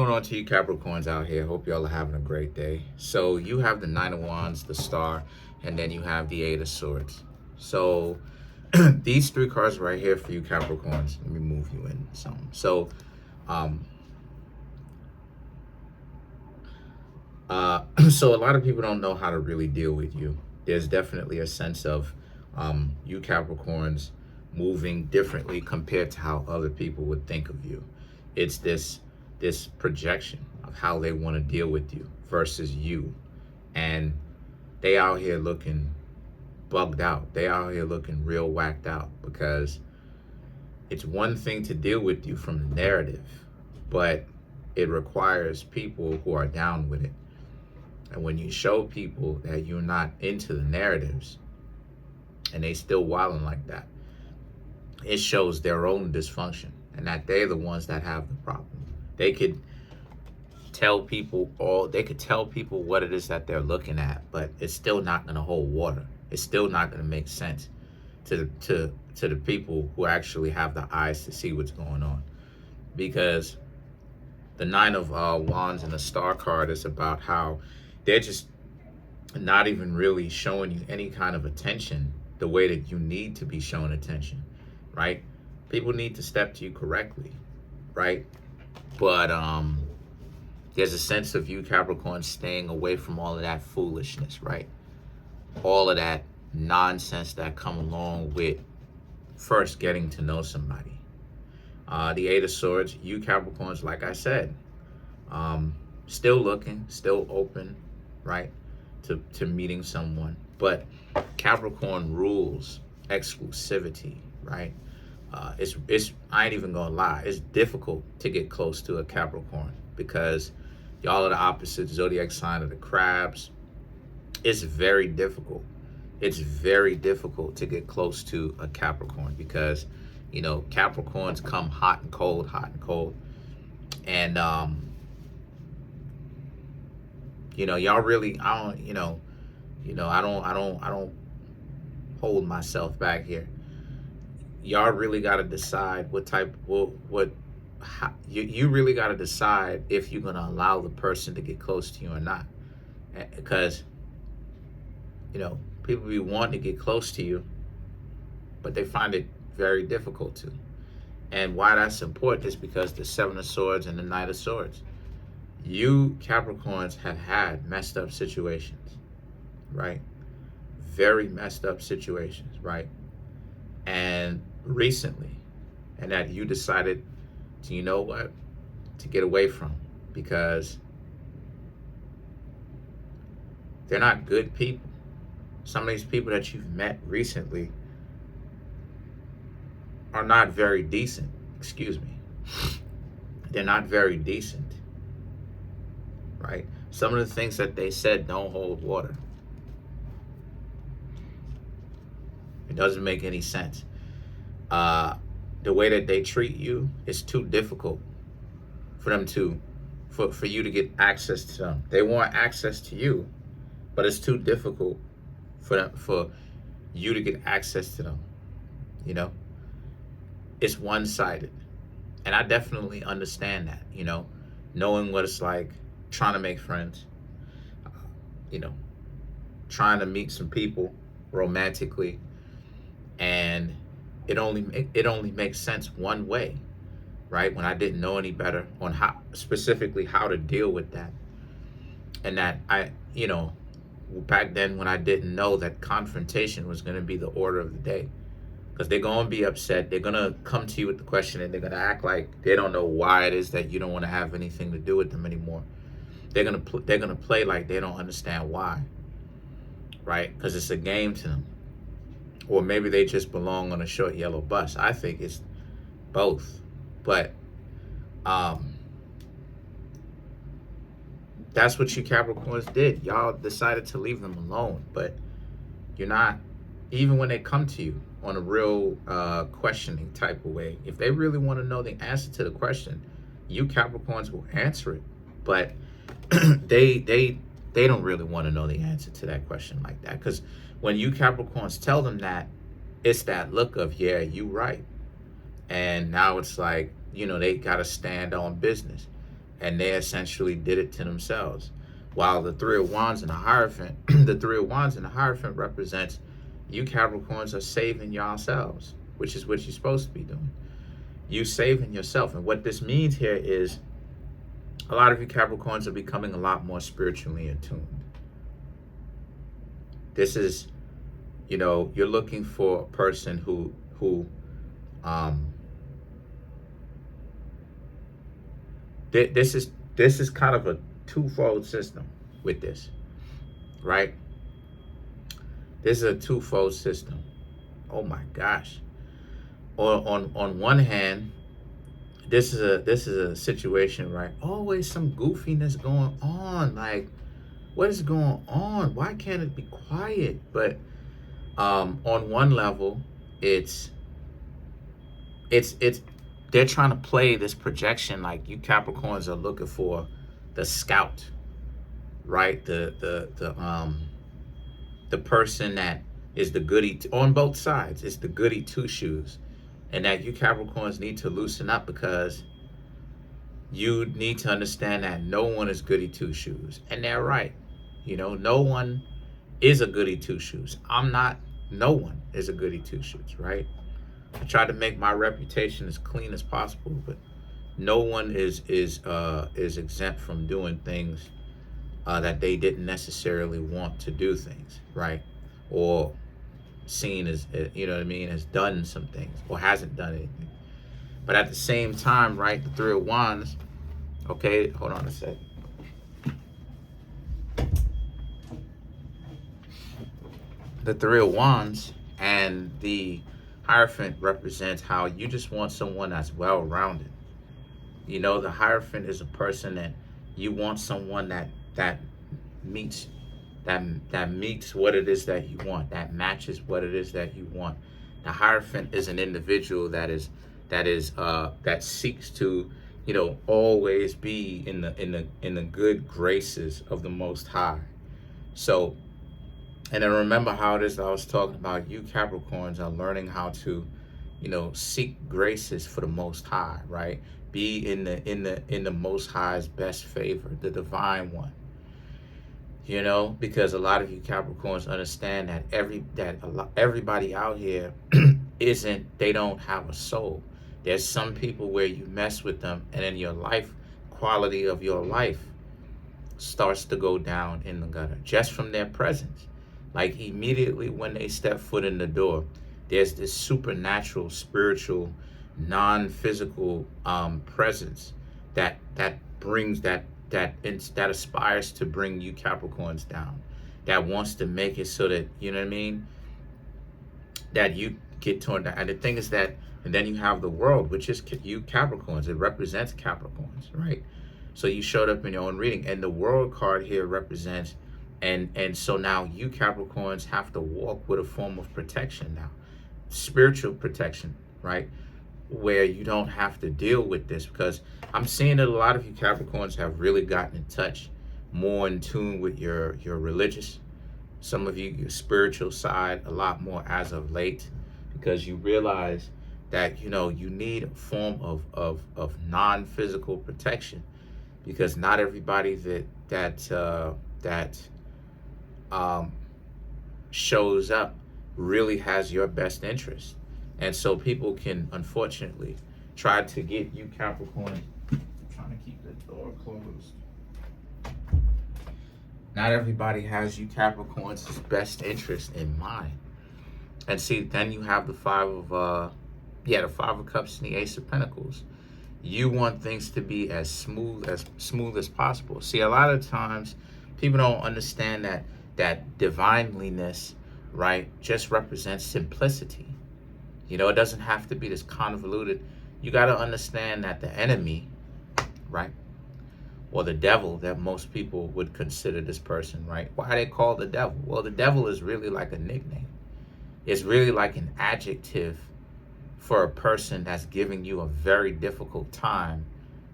going on to you Capricorns out here? Hope y'all are having a great day. So you have the Nine of Wands, the Star, and then you have the Eight of Swords. So these three cards right here for you Capricorns. Let me move you in some. So so a lot of people don't know how to really deal with you. There's definitely a sense of you Capricorns moving differently compared to how other people would think of you. It's this projection of how they want to deal with you versus you. And they out here looking bugged out. They out here looking real whacked out because it's one thing to deal with you from the narrative, but it requires people who are down with it. And when you show people that you're not into the narratives and they still wilding like that, it shows their own dysfunction and that they're the ones that have the problem. They could tell people what it is that they're looking at, but it's still not going to hold water. It's still not going to make sense to the people who actually have the eyes to see what's going on. Because the Nine of Wands and the Star card is about how they're just not even really showing you any kind of attention the way that you need to be shown attention, right? People need to step to you correctly, right? But there's a sense of you Capricorn staying away from all of that foolishness, right? All of that nonsense that come along with first getting to know somebody. The Eight of Swords, you Capricorns, like I said, still looking, still open, right, to meeting someone. But Capricorn rules exclusivity, right? It's I ain't even gonna lie, it's difficult to get close to a Capricorn because y'all are the opposite zodiac sign of the crabs. It's very difficult. It's very difficult to get close to a Capricorn because, you know, Capricorns come hot and cold. And you know, y'all really, I don't hold myself back here. Y'all really got to decide you really got to decide if you're going to allow the person to get close to you or not. Because, you know, people be wanting to get close to you, but they find it very difficult to. And why that's important is because the Seven of Swords and the Knight of Swords. You Capricorns have had messed up situations, right? Very messed up situations, right? And recently, and that you decided to, you know what, to get away from because they're not good people. Some of these people that you've met recently are not very decent. Excuse me. They're not very decent, right? Some of the things that they said don't hold water. It doesn't make any sense. The way that they treat you is too difficult for them for you to get access to them. They want access to you, but it's too difficult for you to get access to them. You know, it's one-sided, and I definitely understand that. You know, knowing what it's like, trying to make friends. You know, trying to meet some people romantically. And it only makes sense one way, right? When I didn't know any better on specifically how to deal with that. And that back then when I didn't know that confrontation was going to be the order of the day. Because they're going to be upset. They're going to come to you with the question and they're going to act like they don't know why it is that you don't want to have anything to do with them anymore. They're going to play like they don't understand why, right? Because it's a game to them. Or maybe they just belong on a short yellow bus. I think it's both. But that's what you Capricorns did. Y'all decided to leave them alone. But you're not, even when they come to you on a real questioning type of way, if they really want to know the answer to the question, you Capricorns will answer it. But they don't really want to know the answer to that question like that. Because when you Capricorns tell them that, it's that look of, yeah, you right. And now it's like, you know, they got to stand on business. and they essentially did it to themselves. While the Three of Wands and the Hierophant, the Three of Wands and the Hierophant represents you Capricorns are saving yourselves, which is what you're supposed to be doing. You saving yourself. And what this means here is a lot of you Capricorns are becoming a lot more spiritually attuned. This is, you're looking for a person who this is kind of a twofold system with this, right? This is a twofold system. Oh my gosh. On one hand, this is a situation, right? Always some goofiness going on. Like, what is going on? Why can't it be quiet? But on one level, it's they're trying to play this projection like you Capricorns are looking for the scout, right? The person that is the goody on both sides. It's the goody two shoes, and that you Capricorns need to loosen up because you need to understand that no one is goody two shoes, and they're right. No one is a goody two shoes. I'm not. No one is a goody two shoes, right? I try to make my reputation as clean as possible, but no one is exempt from doing things that they didn't necessarily want to do things, right? Or seen as, has done some things or hasn't done anything. But at the same time, right, the Three of Wands, okay, hold on a sec. The Three of Wands and the Hierophant represents how you just want someone that's well-rounded. The Hierophant is a person that you want someone that meets what it is that you want, that matches what it is that you want. The Hierophant is an individual that seeks to, always be in the good graces of the Most High. So, and then remember how it is that I was talking about. You Capricorns are learning how to, seek graces for the Most High, right? Be in the Most High's best favor, the divine one. Because a lot of you Capricorns understand that everybody out here they don't have a soul. There's some people where you mess with them, and then your life quality of your life starts to go down in the gutter just from their presence. Like immediately when they step foot in the door, there's this supernatural, spiritual, non-physical presence that brings that aspires to bring you Capricorns down, that wants to make it so that, that you get torn down. And the thing is that, and then you have the world, which is you Capricorns. It represents Capricorns, right? So you showed up in your own reading, and the world card here represents, and so now you Capricorns have to walk with a form of protection now, spiritual protection, right? Where you don't have to deal with this, because I'm seeing that a lot of you Capricorns have really gotten in touch, more in tune with your religious, some of you, your spiritual side a lot more as of late, because you realize that, you need a form of non-physical protection, because not everybody that shows up really has your best interest. And so people can, unfortunately, try to get you Capricorn. I'm trying to keep the door closed. Not everybody has you Capricorn's best interest in mind. And see, then you have the Five of Cups and the Ace of Pentacles. You want things to be as smooth as possible. See, a lot of times people don't understand that divineliness, right, just represents simplicity. It doesn't have to be this convoluted. You got to understand that the enemy, right, or the devil that most people would consider this person, right? Why are they called the devil? Well, the devil is really like a nickname. It's really like an adjective for a person that's giving you a very difficult time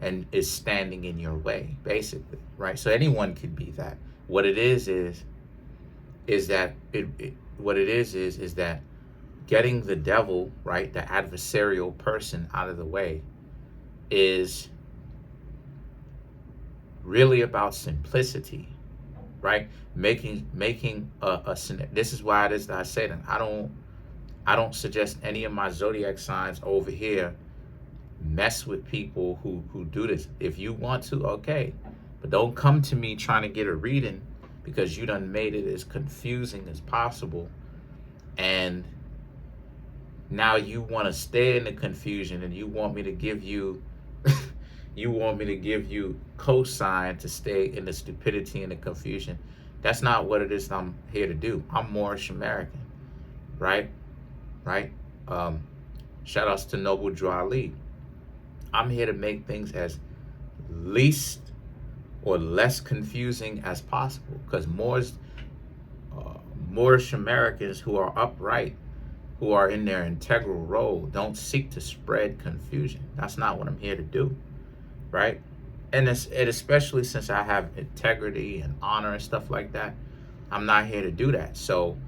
and is standing in your way, basically, right? So anyone could be that. What it is that getting the devil, right, the adversarial person out of the way is really about simplicity, right? Making this is why it is that I say that I don't suggest any of my zodiac signs over here mess with people who do this. If you want to, okay, but don't come to me trying to get a reading because you done made it as confusing as possible, and now you want to stay in the confusion, and you want me to give you you want me to give you cosign to stay in the stupidity and the confusion. That's not what it is I'm here to do. I'm Moorish American, right? Right? Shout outs to Noble Drew Ali. I'm here to make things as least or less confusing as possible, because Moorish Americans who are upright, who are in their integral role, don't seek to spread confusion. That's not what I'm here to do, right? And especially since I have integrity and honor and stuff like that, I'm not here to do that. So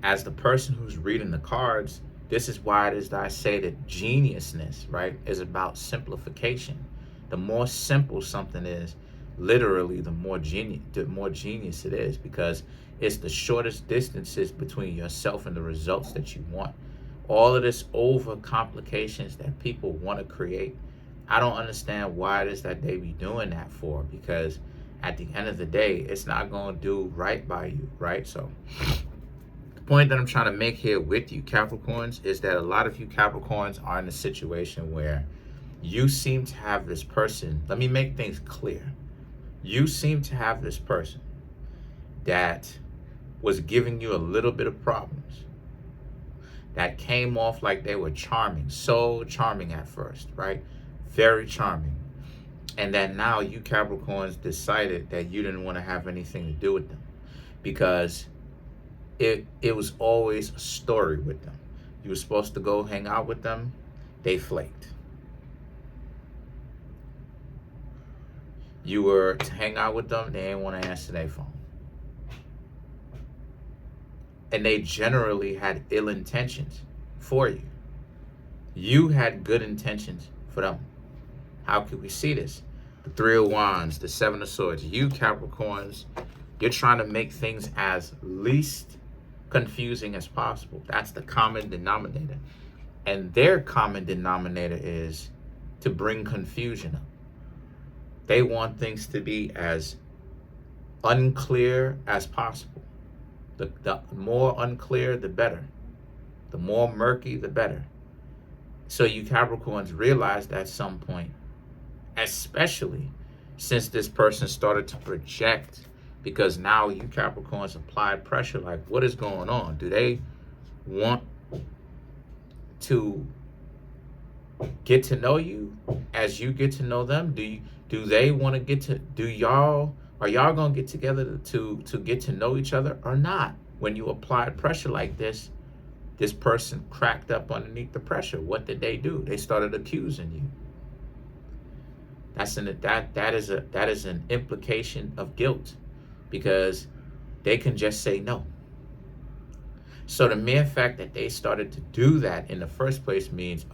as the person who's reading the cards, this is why it is that I say that geniusness, right, is about simplification. The more simple something is, literally, the more genius it is, because it's the shortest distances between yourself and the results that you want. All of this over complications that people want to create, I don't understand why it is that they be doing that for, because at the end of the day, it's not going to do right by you, right? So the point that I'm trying to make here with you Capricorns is that a lot of you Capricorns are in a situation where you seem to have this person. Let me make things clear. You seem to have this person that was giving you a little bit of problems, that came off like they were charming, so charming at first, right? Very charming. And that now you Capricorns decided that you didn't want to have anything to do with them, because it was always a story with them. You were supposed to go hang out with them, they flaked. You were to hang out with them, they didn't want to answer their phone. And they generally had ill intentions for you. You had good intentions for them. How could we see this? The Three of Wands, the Seven of Swords. You Capricorns, you're trying to make things as least confusing as possible. That's the common denominator. And their common denominator is to bring confusion up. They want things to be as unclear as possible. The more unclear, the better. The more murky, the better. So you Capricorns realized at some point, especially since this person started to project, because now you Capricorns applied pressure, like, what is going on? Do they want to get to know you as you get to know them? Do they want to get to, are y'all gonna get together to get to know each other or not? When you applied pressure like this person cracked up underneath the pressure. What did they do? They started accusing you. That is an implication of guilt, because they can just say no. So the mere fact that they started to do that in the first place means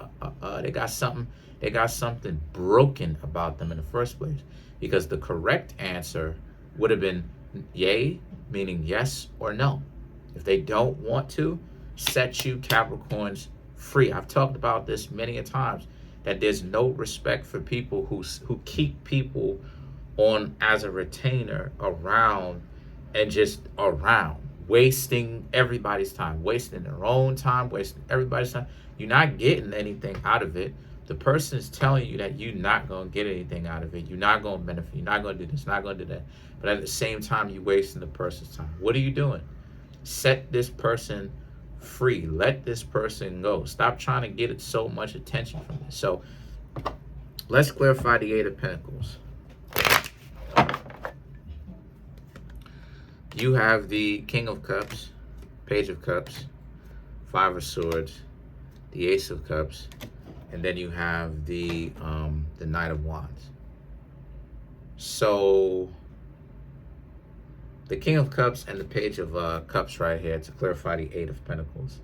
they got something broken about them in the first place. Because the correct answer would have been yay, meaning yes or no. If they don't want to, set you Capricorns free. I've talked about this many a times, that there's no respect for people who keep people on as a retainer around, and just around, wasting everybody's time, wasting their own time, wasting everybody's time. You're not getting anything out of it. The person is telling you that you're not going to get anything out of it. You're not going to benefit. You're not going to do this, not going to do that. But at the same time, you're wasting the person's time. What are you doing? Set this person free. Let this person go. Stop trying to get so much attention from this. So let's clarify the Eight of Pentacles. You have the King of Cups, Page of Cups, Five of Swords, the Ace of Cups, and then you have the Knight of Wands. So the King of Cups and the Page of Cups right here, to clarify the Eight of Pentacles.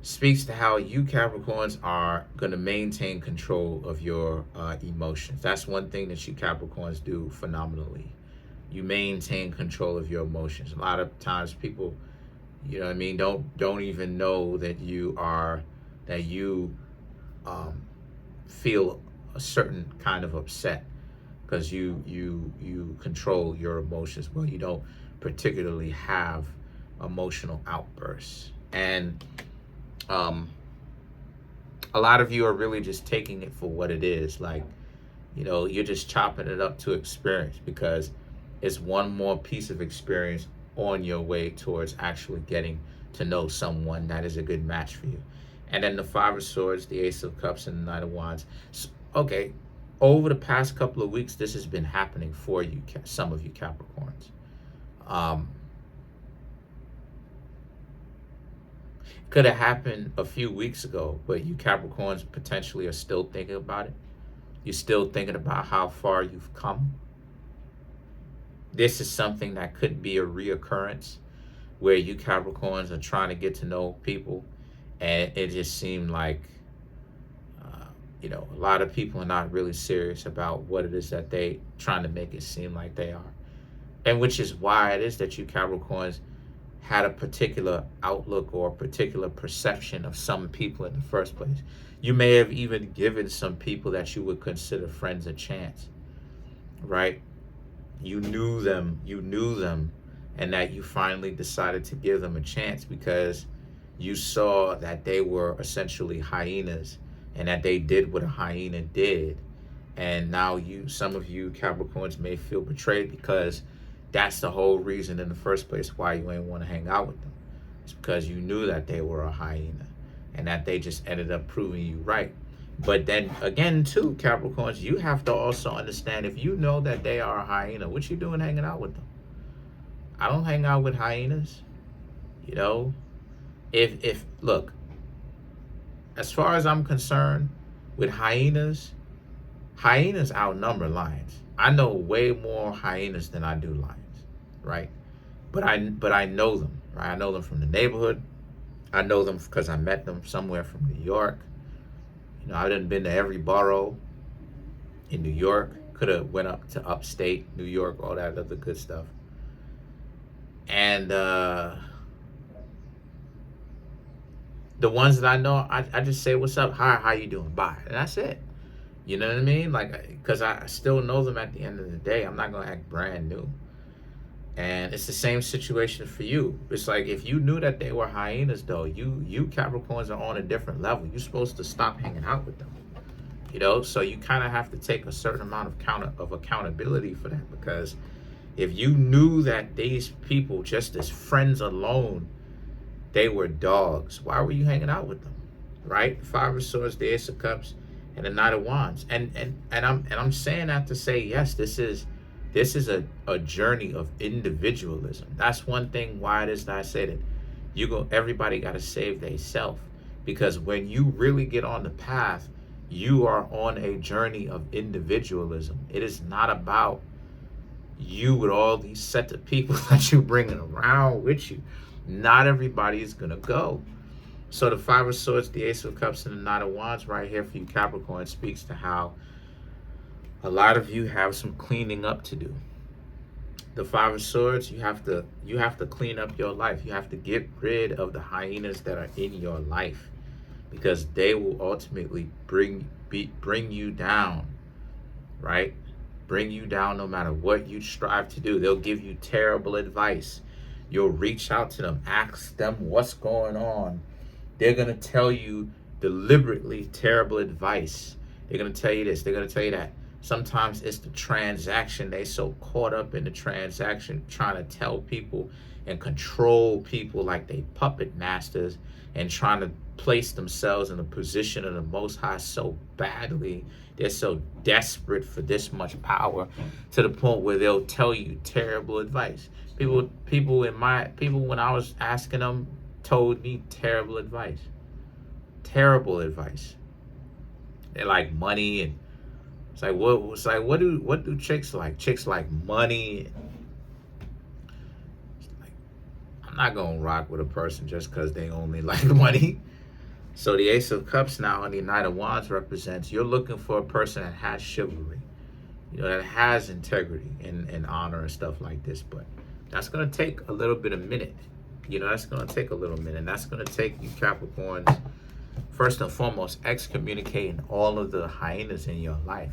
speaks to how you Capricorns are going to maintain control of your emotions. That's one thing that you Capricorns do phenomenally. You maintain control of your emotions. A lot of times people, you know what I mean, don't even know that you feel a certain kind of upset because you control your emotions. Well, you don't particularly have emotional outbursts. And a lot of you are really just taking it for what it is. Like, you know, you're just chopping it up to experience because it's one more piece of experience on your way towards actually getting to know someone that is a good match for you. And then the Five of Swords, the Ace of Cups, and the Knight of Wands. Okay, over the past couple of weeks, this has been happening for you, some of you Capricorns. Could have happened a few weeks ago, but you Capricorns potentially are still thinking about it. You're still thinking about how far you've come. This is something that could be a reoccurrence where you Capricorns are trying to get to know people, and it just seemed like, you know, a lot of people are not really serious about what it is that they trying to make it seem like they are. And which is why it is that you Capricorns had a particular outlook or a particular perception of some people in the first place. You may have even given some people that you would consider friends a chance, right? You knew them, and that you finally decided to give them a chance because you saw that they were essentially hyenas and that they did what a hyena did. And now some of you Capricorns may feel betrayed because that's the whole reason in the first place why you ain't want to hang out with them. It's because you knew that they were a hyena and that they just ended up proving you right. But then again, too, Capricorns, you have to also understand, if you know that they are a hyena, what you doing hanging out with them? I don't hang out with hyenas. You know, if look, as far as I'm concerned, with hyenas outnumber lions. I know way more hyenas than I do lions, right? But I know them, right? I know them from the neighborhood. I know them because I met them somewhere from New York. You know, I done been to every borough in New York. Could have went up to upstate New York, all that other good stuff. And the ones that I know, I just say, what's up? Hi, how you doing? Bye. And that's it. You know what I mean? Like, because I still know them at the end of the day. I'm not going to act brand new. And it's the same situation for you. It's like, if you knew that they were hyenas, though, you Capricorns are on a different level. You're supposed to stop hanging out with them. You know? So you kind of have to take a certain amount of accountability for that. Because if you knew that these people, just as friends alone, they were dogs, why were you hanging out with them? Right? Five of Swords, the Ace of Cups, and the Knight of Wands. And I'm saying that to say, yes, this is a journey of individualism. That's one thing why it is that I say that everybody got to save themselves, because when you really get on the path, you are on a journey of individualism. It is not about you with all these set of people that you're bringing around with you. Not everybody is gonna go. So the Five of Swords, the Ace of Cups, and the Knight of Wands right here for you Capricorn speaks to how a lot of you have some cleaning up to do. The Five of Swords, you have to clean up your life. You have to get rid of the hyenas that are in your life, because they will ultimately bring you down, right? Bring you down no matter what you strive to do. They'll give you terrible advice. You'll reach out to them, ask them what's going on. They're going to tell you deliberately terrible advice. They're going to tell you this, they're going to tell you that. Sometimes it's the transaction. They so caught up in the transaction, trying to tell people and control people like they puppet masters, and trying to place themselves in a position of the Most High so badly. They're so desperate for this much power, to the point where they'll tell you terrible advice. People when I was asking them, told me terrible advice. Terrible advice. They like money, and it's like, what do chicks like? Chicks like money. It's like, I'm not gonna rock with a person just because they only like money. So the Ace of Cups now and the Knight of Wands represents you're looking for a person that has chivalry, you know, that has integrity and honor and stuff like this. But that's going to take a little bit of minute. You know, that's going to take a little minute. And that's going to take you Capricorns, first and foremost, excommunicating all of the hyenas in your life.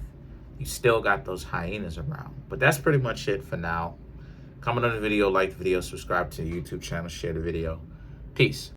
You still got those hyenas around. But that's pretty much it for now. Comment on the video, like the video, subscribe to the YouTube channel, share the video. Peace.